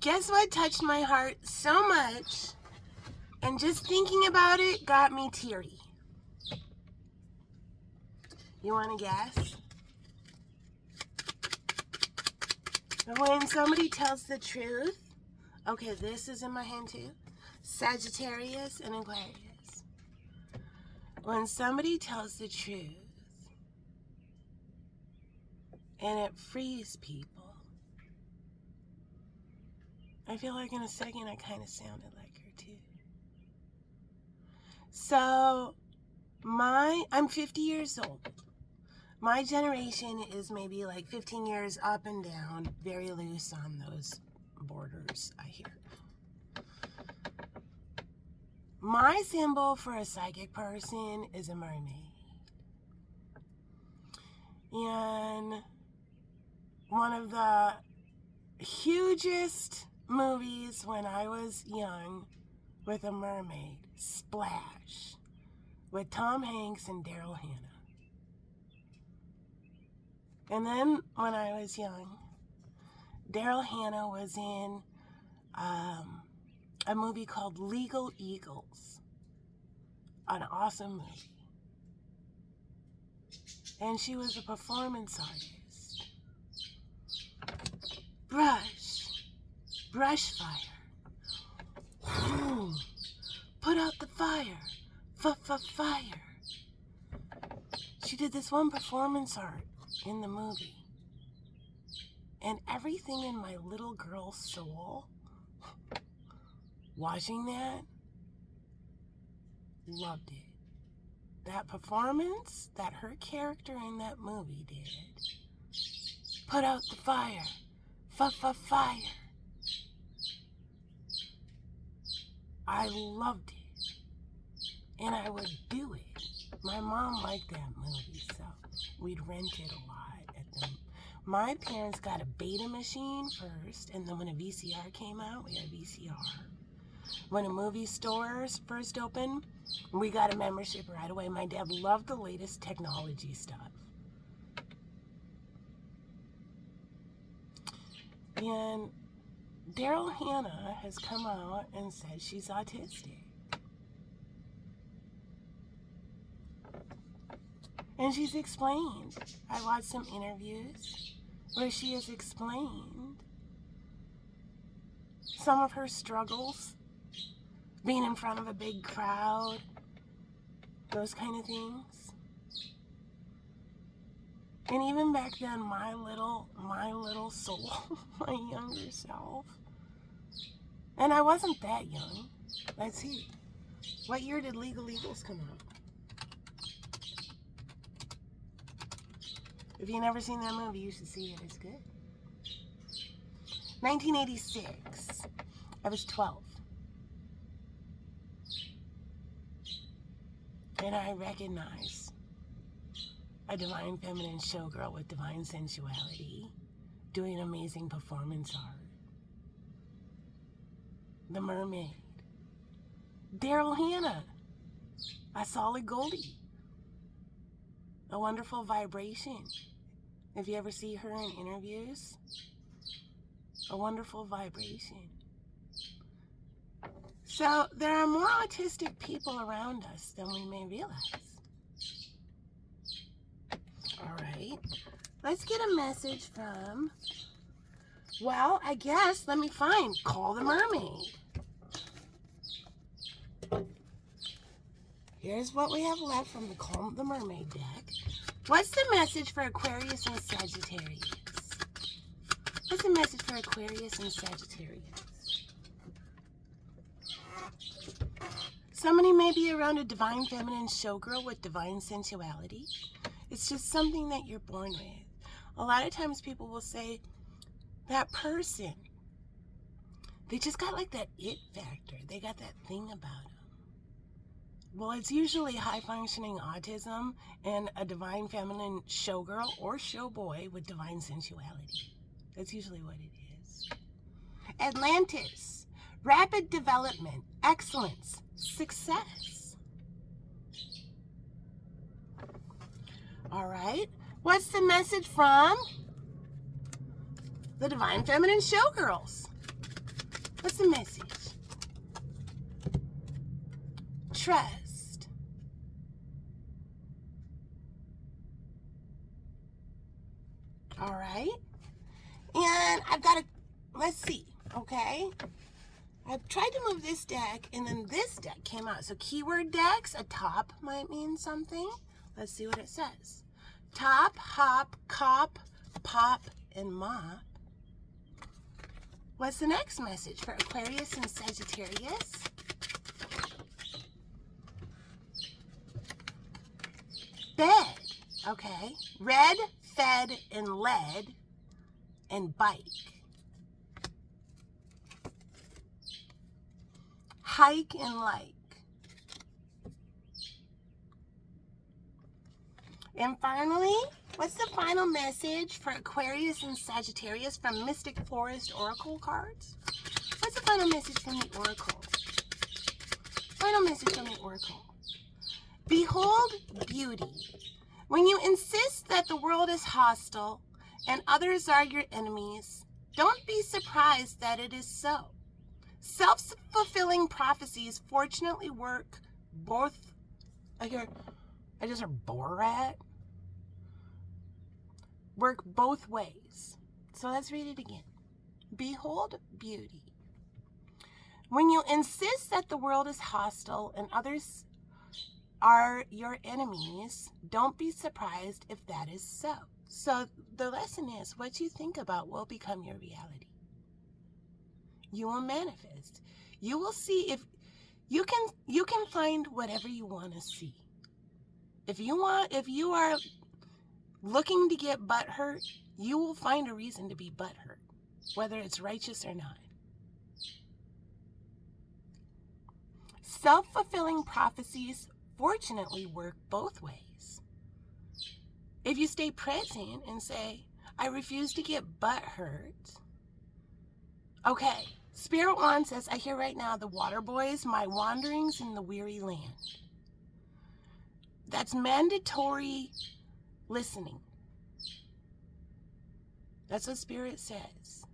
guess what touched my heart so much, and just thinking about it got me teary? You want to guess? When somebody tells the truth, okay, this is in my hand too, Sagittarius and Aquarius. When somebody tells the truth, and it frees people, I feel like in a second I kind of sounded like her too. So, I'm 50 years old. My generation is maybe like 15 years up and down, very loose on those borders, I hear. My symbol for a psychic person is a mermaid. And one of the hugest movies when I was young with a mermaid, Splash, with Tom Hanks and Daryl Hannah. And then when I was young, Daryl Hannah was in a movie called Legal Eagles, an awesome movie. And she was a performance artist. Brush fire. Put out the fire. Fire. She did this one performance art in the movie. And everything in my little girl's soul, watching that, loved it. That performance that her character in that movie did, put out the fire. Fire. I loved it. And I would do it. My mom liked that movie, so we'd rent it a lot at the. My parents got a beta machine first, and then when a VCR came out, we had a VCR. When a movie stores first opened, we got a membership right away. My dad loved the latest technology stuff. And Daryl Hannah has come out and said she's autistic. And she's explained. I watched some interviews where she has explained some of her struggles, being in front of a big crowd, those kind of things. And even back then, my little soul, my younger self, and I wasn't that young. Let's see. What year did Legal Eagles come out? If you've never seen that movie, you should see it. It's good. 1986. I was 12. And I recognized a divine feminine showgirl with divine sensuality doing amazing performance art. The Mermaid. Daryl Hannah. A solid Goldie. A wonderful vibration. If you ever see her in interviews, a wonderful vibration. So there are more autistic people around us than we may realize. All right, let's get a message from, well, I guess, let me find, Call the Mermaid. Here's what we have left from the Call the Mermaid deck. What's the message for Aquarius and Sagittarius? What's the message for Aquarius and Sagittarius? Somebody may be around a divine feminine showgirl with divine sensuality. It's just something that you're born with. A lot of times people will say, that person, they just got like that it factor. They got that thing about them. Well, it's usually high-functioning autism and a divine feminine showgirl or showboy with divine sensuality. That's usually what it is. Atlantis. Rapid development. Excellence. Success. All right. What's the message from the divine feminine showgirls? What's the message? Trust. All right. And I've got to, let's see, okay? I've tried to move this deck, and then this deck came out. So keyword decks, a top might mean something. Let's see what it says. Top, hop, cop, pop, and mop. What's the next message for Aquarius and Sagittarius? Bed. Okay. Red, fed, and lead, and bike. Hike and like. And finally, what's the final message for Aquarius and Sagittarius from Mystic Forest Oracle cards? What's the final message from the Oracle? Final message from the Oracle. Behold beauty. When you insist that the world is hostile and others are your enemies, don't be surprised that it is so. Self-fulfilling prophecies fortunately work both. I just heard Borat. Work both ways. So let's read it again. Behold beauty. When you insist that the world is hostile and others are your enemies, don't be surprised if that is so. So the lesson is, what you think about will become your reality. You will manifest. You will see if you can find whatever you want to see. If you are looking to get butthurt, you will find a reason to be butthurt, whether it's righteous or not. Self-fulfilling prophecies fortunately work both ways. If you stay present and say, I refuse to get butthurt. Okay, Spirit One says, I hear right now the water boys, my wanderings in the weary land. That's mandatory listening. That's what Spirit says.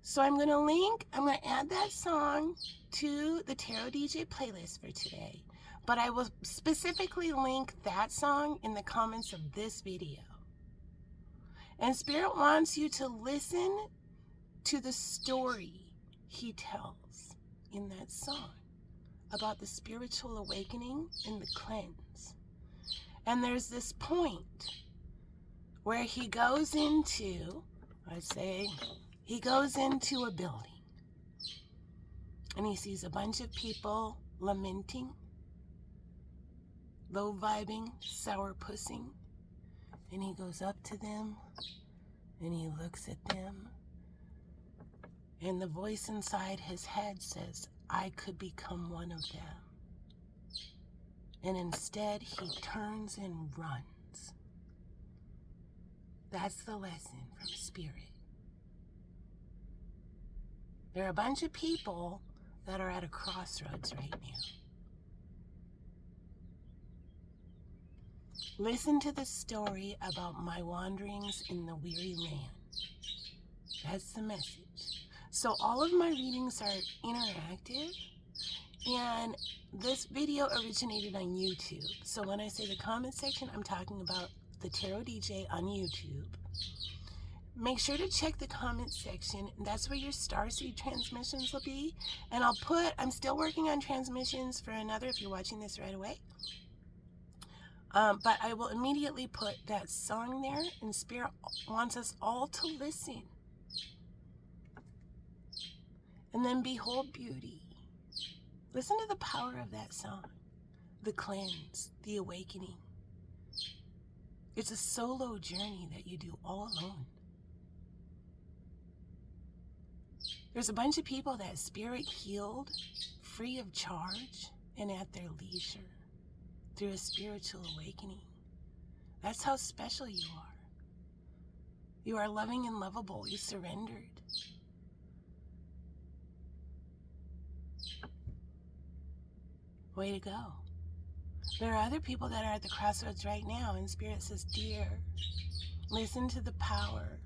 So I'm going to add that song to the Tarot DJ playlist for today. But I will specifically link that song in the comments of this video. And Spirit wants you to listen to the story he tells in that song about the spiritual awakening and the cleanse. And there's this point where he goes into a building and he sees a bunch of people lamenting, low vibing, sour pussing, and he goes up to them and he looks at them, and the voice inside his head says, I could become one of them. And instead he turns and runs. That's the lesson from Spirit. There are a bunch of people that are at a crossroads right now. Listen to the story about my wanderings in the weary land. That's the message. So all of my readings are interactive, and this video originated on YouTube. So when I say the comment section, I'm talking about the Tarot DJ on YouTube. Make sure to check the comment section. That's where your Starseed transmissions will be. And I'm still working on transmissions for another if you're watching this right away. But I will immediately put that song there, and Spirit wants us all to listen. And then behold beauty. Listen to the power of that song. The cleanse, the awakening. It's a solo journey that you do all alone. There's a bunch of people that Spirit healed free of charge and at their leisure through a spiritual awakening. That's how special you are. You are loving and lovable. You surrendered. Way to go. There are other people that are at the crossroads right now, and Spirit says, dear, listen to the power.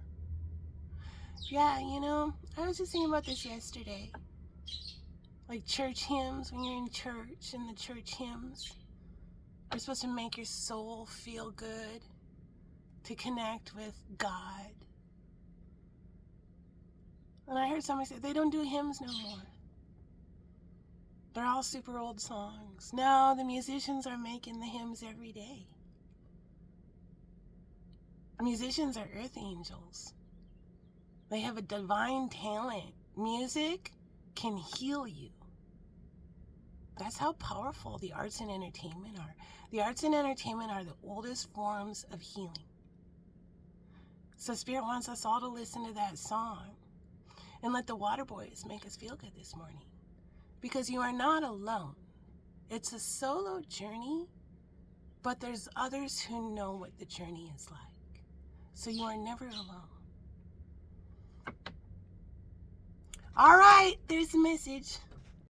Yeah, you know, I was just thinking about this yesterday. Like church hymns, when you're in church and the church hymns are supposed to make your soul feel good, to connect with God. And I heard somebody say they don't do hymns no more. They're all super old songs. No, the musicians are making the hymns every day. Musicians are earth angels. They have a divine talent. Music can heal you. That's how powerful the arts and entertainment are. The arts and entertainment are the oldest forms of healing. So Spirit wants us all to listen to that song and let the water boys make us feel good this morning. Because you are not alone. It's a solo journey, but there's others who know what the journey is like. So you are never alone. All right, there's the message.